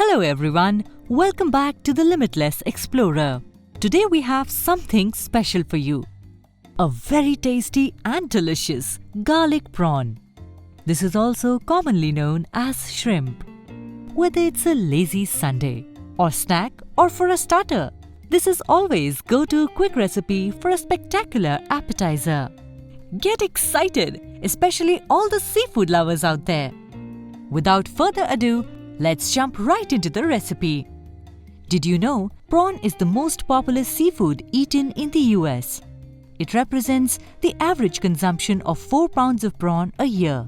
Hello everyone, welcome back to the Limitless Explorer. Today we have something special for you. A very tasty and delicious garlic prawn. This is also commonly known as shrimp. Whether it's a lazy Sunday, or snack, or for a starter, this is always go-to quick recipe for a spectacular appetizer. Get excited, especially all the seafood lovers out there. Without further ado, let's jump right into the recipe. Did you know prawn is the most popular seafood eaten in the US? It represents the average consumption of 4 pounds of prawn a year.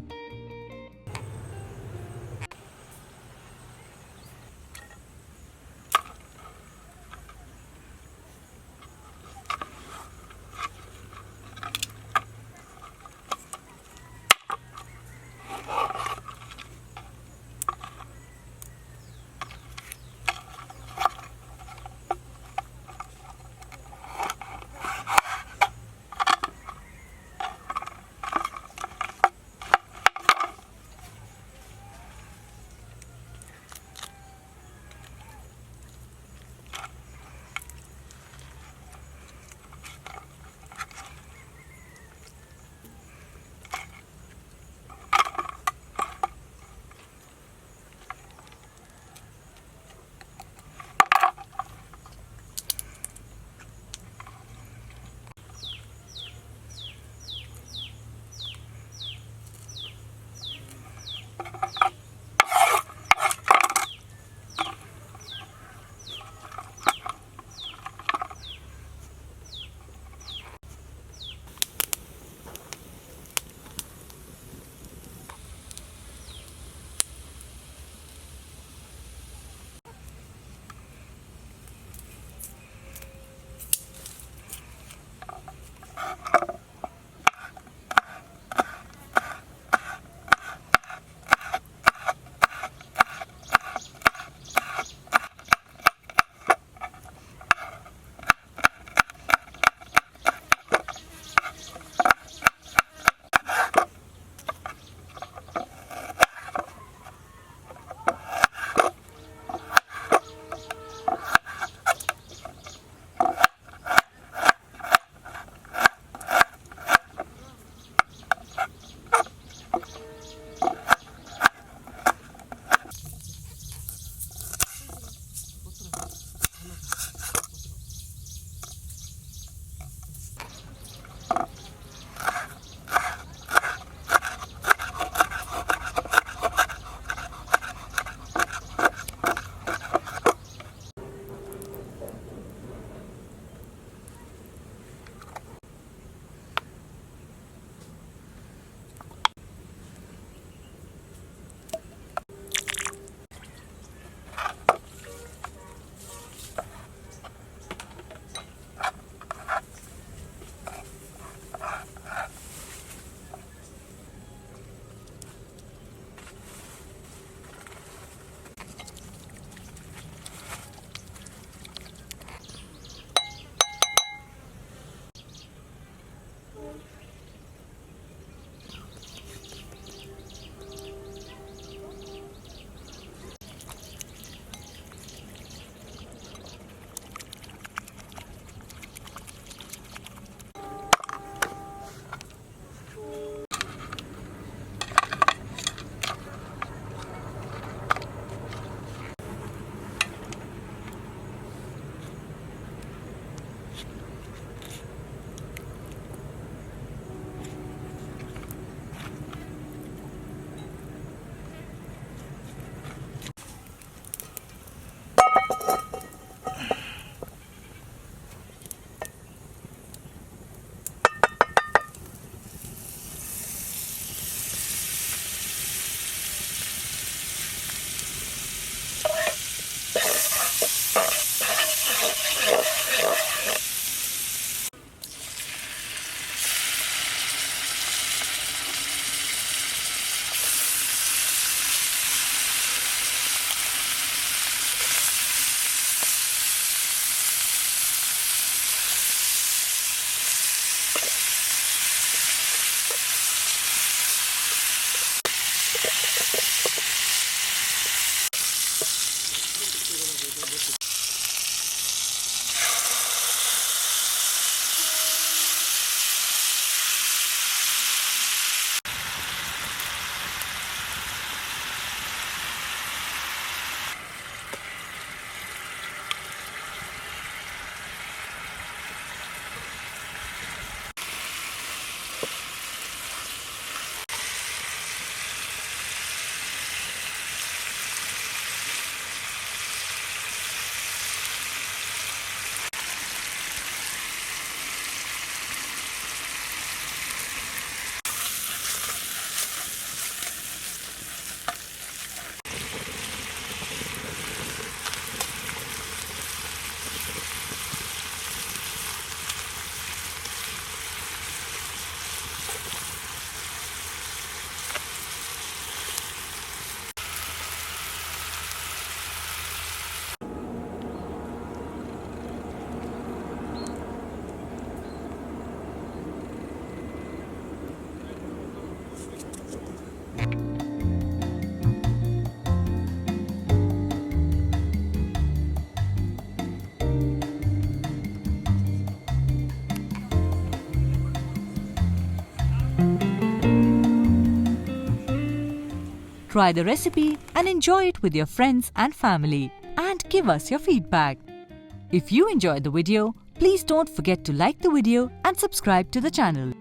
Try the recipe and enjoy it with your friends and family, and give us your feedback. If you enjoyed the video, please don't forget to like the video and subscribe to the channel.